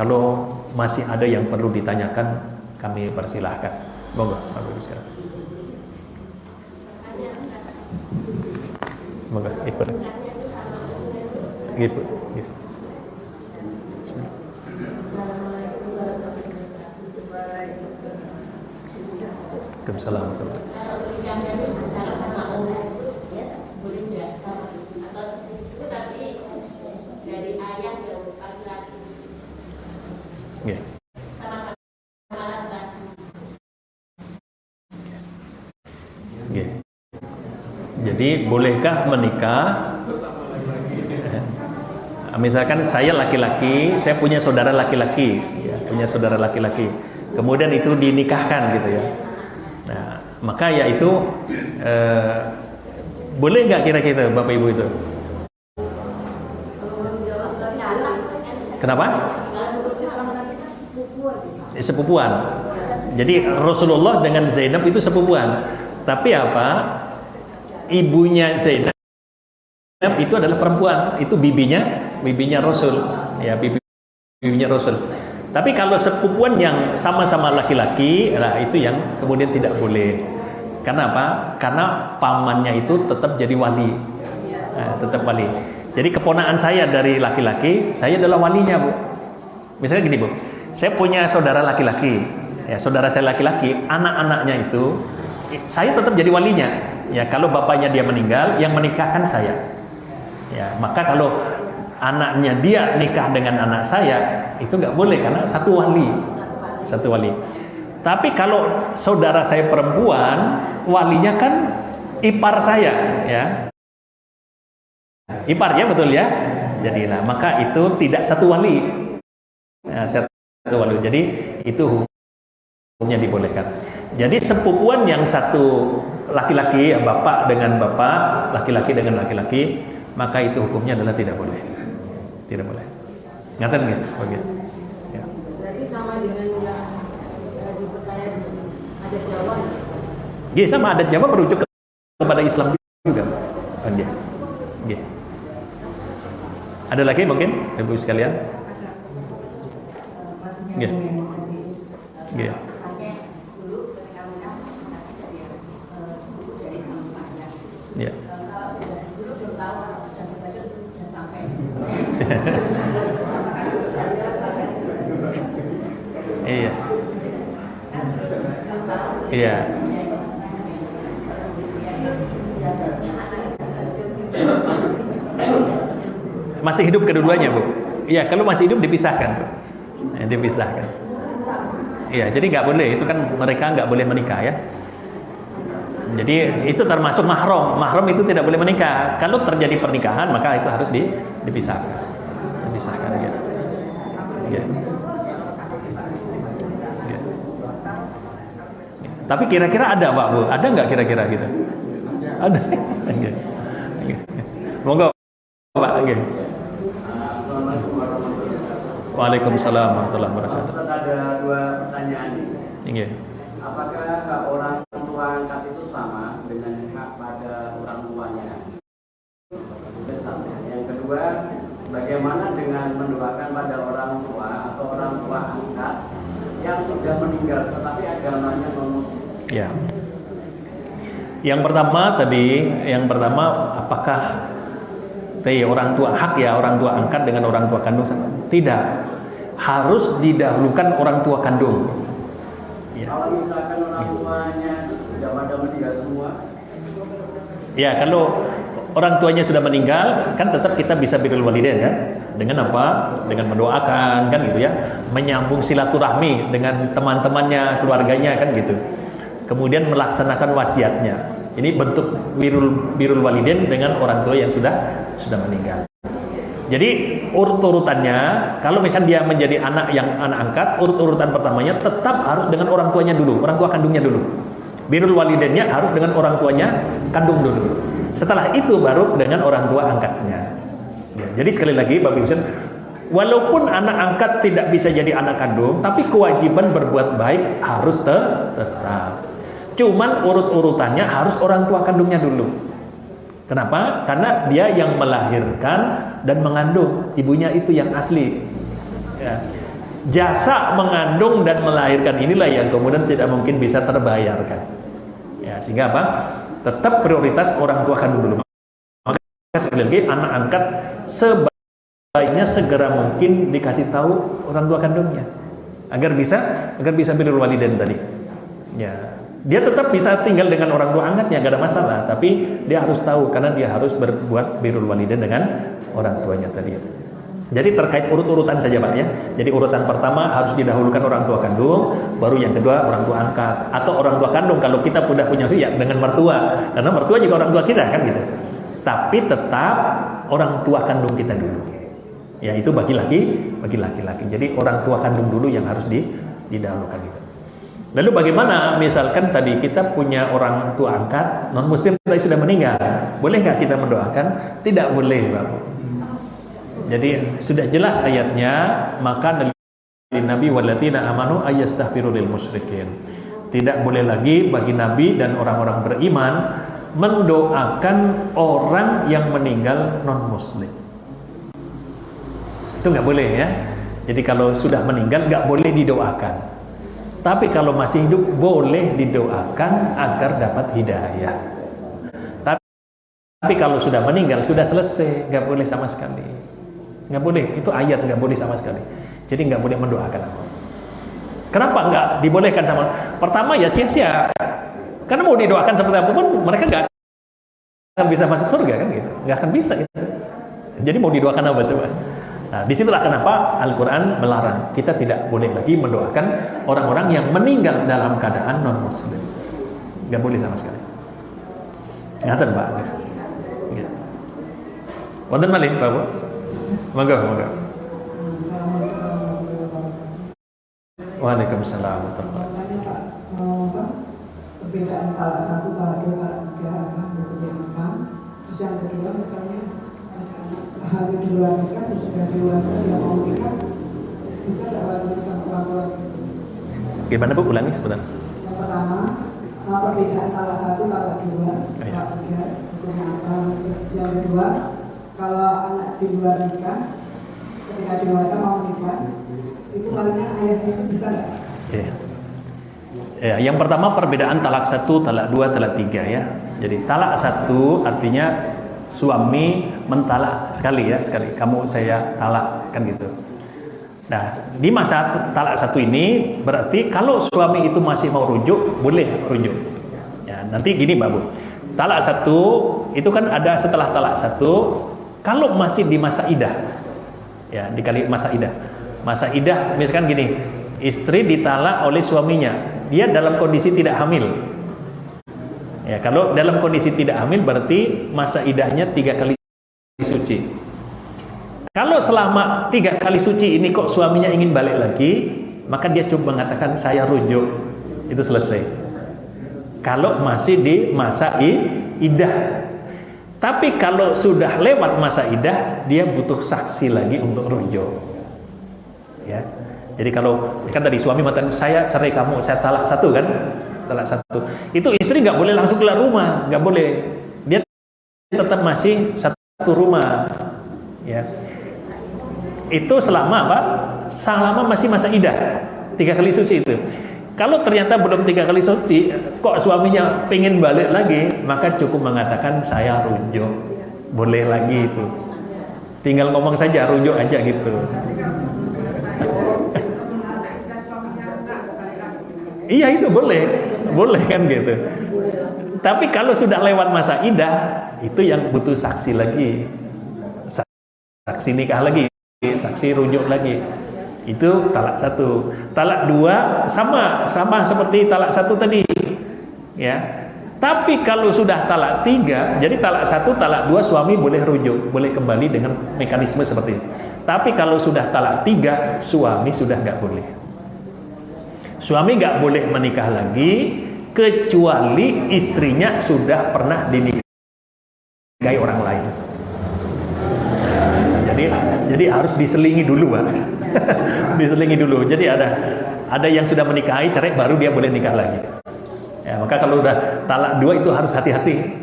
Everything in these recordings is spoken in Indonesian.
Kalau masih ada yang perlu ditanyakan, kami persilahkan. Monggo, Bapak Ibu sekalian. Monggo, ikut. Gitu. Waalaikumsalam. Yeah. Yeah. Jadi bolehkah menikah? Misalkan saya laki-laki, saya punya saudara laki-laki, kemudian itu dinikahkan gitu ya. Nah, maka ya itu boleh nggak kira-kira Bapak Ibu itu? Kenapa? Sepupuan. Jadi Rasulullah dengan Zainab itu sepupuan. Tapi apa? Ibunya Zainab itu adalah perempuan, itu bibinya Rasul, ya bibinya Rasul. Tapi kalau sepupuan yang sama-sama laki-laki, nah itu yang kemudian tidak boleh. Karena apa? Karena pamannya itu tetap jadi wali, tetap wali. Jadi keponakan saya dari laki-laki, saya adalah walinya, Bu. Misalnya gini, Bu, saya punya saudara laki-laki, ya saudara saya laki-laki, anak-anaknya itu, saya tetap jadi walinya. Ya kalau bapaknya dia meninggal, yang menikahkan saya. Ya maka kalau anaknya dia nikah dengan anak saya, itu nggak boleh karena satu wali. Tapi kalau saudara saya perempuan, walinya kan ipar saya, ya. Iparnya betul ya. Jadi nah, maka itu tidak satu wali. Nah, satu wali. Jadi itu hukumnya dibolehkan. Jadi sepupuan yang satu laki-laki, bapak dengan bapak, laki-laki dengan laki-laki, maka itu hukumnya adalah tidak boleh. Tidak boleh. Ngaten nggih? Oke. Ya. Berarti sama dengan yang dipercaya di adat Jawa. Nggih, sama adat Jawa merujuk kepada Islam juga. Nggih. Nggih. Ada lagi mungkin Ibu sekalian? Nggih. Nggih. Ya. Iya. Iya. Masih hidup keduanya, Bu. Iya, kalau masih hidup dipisahkan, Bu. Dipisahkan. Iya, jadi nggak boleh. Itu kan mereka nggak boleh menikah ya. Jadi itu termasuk mahram. Mahram itu tidak boleh menikah. Kalau terjadi pernikahan maka itu harus dipisahkan. Dipisahkan ya. Ya. Ya. Tapi kira-kira ada Pak Bu? Ada nggak kira-kira gitu? Ada. Monggo Pak. Oke. Waalaikumsalam warahmatullahi wabarakatuh. Ada dua pertanyaan. Iya. Apakah hak orang tua angkat itu sama dengan hak pada orang tuanya? Yang kedua, bagaimana dengan mendoakan pada orang tua atau orang tua angkat yang sudah meninggal tetapi agamanya non-Muslim? Ya. Yang pertama apakah orang tua hak ya orang tua angkat dengan orang tua kandung sama? Tidak. Harus didahulukan orang tua kandung. Ya. Kalau misalkan orang tuanya sudah pada meninggal semua? Ya, kalau orang tuanya sudah meninggal, kan tetap kita bisa birrul walidain ya. Dengan apa? Dengan mendoakan kan gitu ya. Menyambung silaturahmi dengan teman-temannya, keluarganya kan gitu. Kemudian melaksanakan wasiatnya. Ini bentuk birrul walidain dengan orang tua yang sudah meninggal. Jadi urut-urutannya, kalau misalnya dia menjadi anak yang anak angkat, urut-urutan pertamanya tetap harus dengan orang tuanya dulu, orang tua kandungnya dulu. Birrul walidainnya harus dengan orang tuanya kandung dulu. Setelah itu baru dengan orang tua angkatnya. Ya, jadi sekali lagi Bapak Ibu, walaupun anak angkat tidak bisa jadi anak kandung, tapi kewajiban berbuat baik harus tetap. Cuman urut-urutannya harus orang tua kandungnya dulu. Kenapa? Karena dia yang melahirkan dan mengandung, ibunya itu yang asli. Ya. jasa mengandung dan melahirkan inilah yang kemudian tidak mungkin bisa terbayarkan. Ya, sehingga apa? Tetap prioritas orang tua kandung dulu. Maka sekali lagi anak angkat sebaiknya segera mungkin dikasih tahu orang tua kandungnya agar bisa birrul walidain tadi. Ya, dia tetap bisa tinggal dengan orang tua angkatnya, gak ada masalah, tapi dia harus tahu karena dia harus berbuat birrul walidain dengan orang tuanya tadi. Jadi terkait urut-urutan saja Pak ya. Jadi urutan pertama harus didahulukan orang tua kandung, baru yang kedua orang tua angkat atau orang tua kandung kalau kita sudah punya ya dengan mertua. Karena mertua juga orang tua kita kan gitu. Tapi tetap orang tua kandung kita dulu. Ya itu bagi laki-laki. Jadi orang tua kandung dulu yang harus didahulukan itu. Lalu bagaimana misalkan tadi kita punya orang tua angkat non muslim tadi sudah meninggal, boleh nggak kita mendoakan? Tidak boleh Pak. Jadi sudah jelas ayatnya, maka Nabi walladzina amanu ayastaghfiru lil musyrikin. Tidak boleh lagi bagi Nabi dan orang-orang beriman mendoakan orang yang meninggal non muslim. Itu nggak boleh ya. Jadi kalau sudah meninggal nggak boleh didoakan. Tapi kalau masih hidup boleh didoakan agar dapat hidayah. Tapi kalau sudah meninggal sudah selesai, nggak boleh sama sekali. Nggak boleh, itu ayat nggak boleh sama sekali. Jadi nggak boleh mendoakan. Kenapa nggak dibolehkan sama? Pertama ya sia-sia. Karena mau didoakan seperti apapun mereka nggak akan bisa masuk surga kan gitu, nggak akan bisa gitu. Jadi mau didoakan apa coba? Nah disitulah kenapa Al-Quran melarang kita tidak boleh lagi mendoakan orang-orang yang meninggal dalam keadaan non muslim. Nggak boleh sama sekali. Ingatan Pak. Gitu. Wonten malih Pak Bu? Moga. Waalaikumsalam warahmatullahi wabarakatuh. Perbedaan talak 1, talak 2, talak 3, anak bekerja makan. Terus yang kedua misalnya hari di luar nikah, terus sudah dewasa dia mau nikah, bisa tidak wajib sama orang tua? Gimana Bu? Ulangi sebentar. Yang pertama, perbedaan talak 1, talak 2, talak 3, hukumnya apa? Terus yang kedua, kalau anak di luar nikah, ketika dewasa mau nikah, itu palingnya ayahnya itu bisa nggak? Ya, yang pertama perbedaan talak 1, talak 2, talak 3 ya. Jadi talak 1 artinya suami mentalak sekali. Kamu saya talak kan gitu. Nah, di masa talak 1 ini berarti kalau suami itu masih mau rujuk, boleh rujuk. Ya, nanti gini Mbak Bu. Talak 1 itu kan ada setelah talak 1. Kalau masih di masa idah, ya dikali masa idah. Masa idah misalkan gini, istri ditalak oleh suaminya, dia dalam kondisi tidak hamil. Ya, kalau dalam kondisi tidak hamil berarti masa idahnya 3 kali suci. Kalau selama 3 kali suci ini kok suaminya ingin balik lagi, maka dia coba mengatakan saya rujuk, itu selesai. Kalau masih di masa idah. Tapi kalau sudah lewat masa idah, dia butuh saksi lagi untuk rujuk. Ya. Jadi kalau kan tadi suami mengatakan saya cerai kamu, saya talak 1 kan, talak 1. Itu istri nggak boleh langsung keluar rumah, nggak boleh. Dia tetap masih satu rumah. Ya. Itu selama apa? Selama masih masa idah, 3 kali suci itu. Kalau ternyata belum 3 kali suci, kok suaminya pengen balik lagi, maka cukup mengatakan saya rujuk, boleh lagi itu. Tinggal ngomong saja rujuk aja gitu. Iya itu boleh kan gitu. Tapi kalau sudah lewat masa idah, itu yang butuh saksi lagi, saksi nikah lagi, saksi rujuk lagi. Itu talak 1. Talak 2 sama seperti talak 1 tadi. Ya. Tapi kalau sudah talak 3, jadi talak 1, talak 2 suami boleh rujuk, boleh kembali dengan mekanisme seperti itu. Tapi kalau sudah talak 3, suami sudah nggak boleh. Suami nggak boleh menikah lagi kecuali istrinya sudah pernah dinikahi orang lain. Jadi harus diselingi dulu, Pak. Diselingi dulu. Jadi ada yang sudah menikahi, cerai, baru dia boleh nikah lagi. Ya, maka kalau udah talak 2 itu harus hati-hati.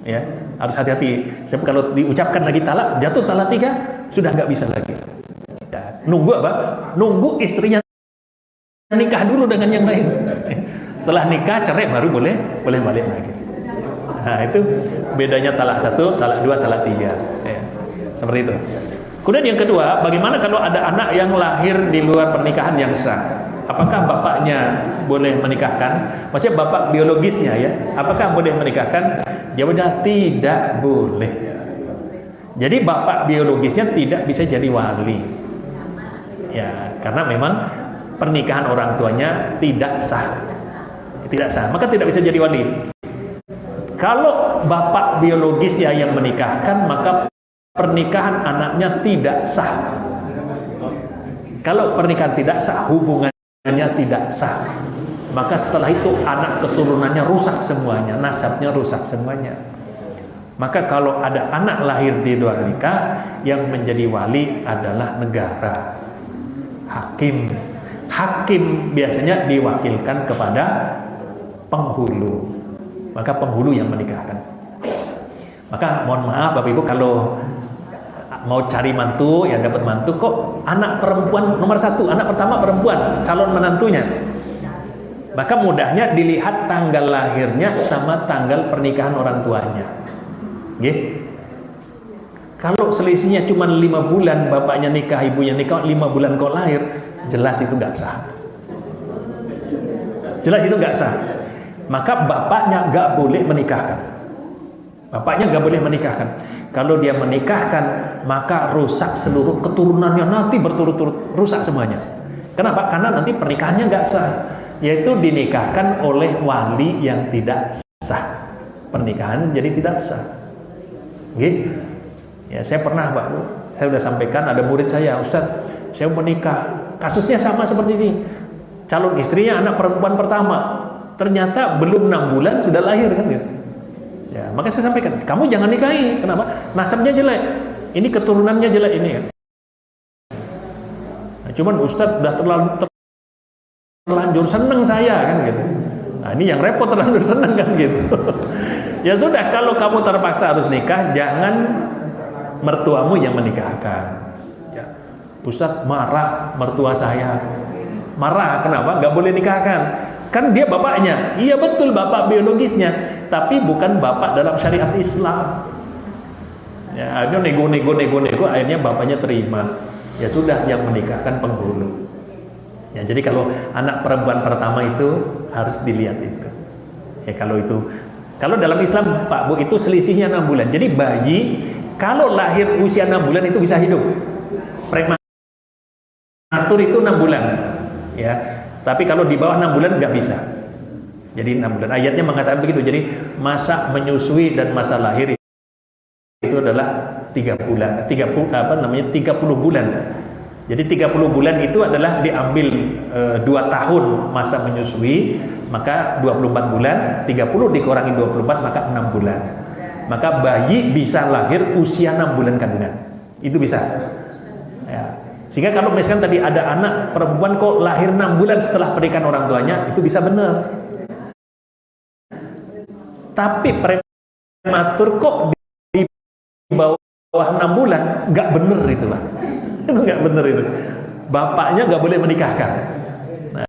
Ya, harus hati-hati. Sebab kalau diucapkan lagi talak, jatuh talak 3, sudah nggak bisa lagi. Ya. Nunggu apa? Nunggu istrinya nikah dulu dengan yang lain. Setelah nikah cerai baru boleh balik lagi. Nah, itu bedanya talak 1, talak 2, talak 3. Ya, seperti itu. Kemudian yang kedua, bagaimana kalau ada anak yang lahir di luar pernikahan yang sah? Apakah bapaknya boleh menikahkan? Maksudnya bapak biologisnya ya, apakah boleh menikahkan? Jawabannya tidak boleh. Jadi bapak biologisnya tidak bisa jadi wali. Ya, karena memang pernikahan orang tuanya tidak sah. Tidak sah, maka tidak bisa jadi wali. Kalau bapak biologisnya yang menikahkan, maka pernikahan anaknya tidak sah. Kalau pernikahan tidak sah, hubungannya tidak sah. Maka setelah itu anak keturunannya rusak semuanya, nasabnya rusak semuanya. Maka kalau ada anak lahir di luar nikah, yang menjadi wali adalah negara, hakim. Hakim biasanya diwakilkan kepada penghulu. Maka penghulu yang menikahkan. Maka mohon maaf Bapak Ibu, kalau mau cari mantu, ya dapat mantu kok anak perempuan nomor 1, anak pertama perempuan, calon menantunya. Maka mudahnya dilihat tanggal lahirnya sama tanggal pernikahan orang tuanya. Kalau selisihnya cuma 5 bulan, bapaknya nikah, ibunya nikah, 5 bulan kok lahir, jelas itu nggak sah. Jelas itu nggak sah. Maka bapaknya nggak boleh menikahkan. Bapaknya nggak boleh menikahkan. Kalau dia menikahkan, maka rusak seluruh keturunannya, nanti berturut-turut rusak semuanya. Kenapa? Karena nanti pernikahannya nggak sah, yaitu dinikahkan oleh wali yang tidak sah. Pernikahan jadi tidak sah. Ya, saya pernah Pak, saya sudah sampaikan, ada murid saya, Ustaz, saya menikah, kasusnya sama seperti ini. Calon istrinya anak perempuan pertama, ternyata belum 6 bulan sudah lahir kan gitu. Ya, maka saya sampaikan, kamu jangan nikahi. Kenapa? Nasabnya jelek. Ini keturunannya jelek ini kan. Nah, cuman Ustadz udah terlanjur seneng saya kan gitu. Nah, ini yang repot, terlanjur seneng kan gitu. Ya sudah, kalau kamu terpaksa harus nikah, jangan mertuamu yang menikahkan. Ya. Ustadz marah mertua saya. Marah kenapa? Gak boleh nikahkan. Kan dia bapaknya. Iya betul, bapak biologisnya, tapi bukan bapak dalam syariat Islam. Ya, akhirnya nego, akhirnya bapaknya terima. Ya sudah, yang menikahkan penghulu. Ya, jadi kalau anak perempuan pertama itu harus dilihat itu. Ya, kalau dalam Islam Pak Bu itu selisihnya 6 bulan. Jadi bayi kalau lahir usia 6 bulan itu bisa hidup. Prematur itu 6 bulan. Ya. Tapi kalau di bawah 6 bulan nggak bisa. Jadi 6 bulan. Ayatnya mengatakan begitu. Jadi masa menyusui dan masa lahir itu adalah 30 bulan. Jadi 30 bulan itu adalah diambil 2 tahun masa menyusui, maka 24 bulan, 30 dikurangi 24 maka 6 bulan. Maka bayi bisa lahir usia 6 bulan kandungan. Itu bisa. Ya. Sehingga kalau misalkan tadi ada anak perempuan kok lahir 6 bulan setelah pernikahan orang tuanya, itu bisa benar. Tapi prematur kok di bawah 6 bulan, nggak benar itu Pak. Itu nggak benar itu. Bapaknya nggak boleh menikahkan.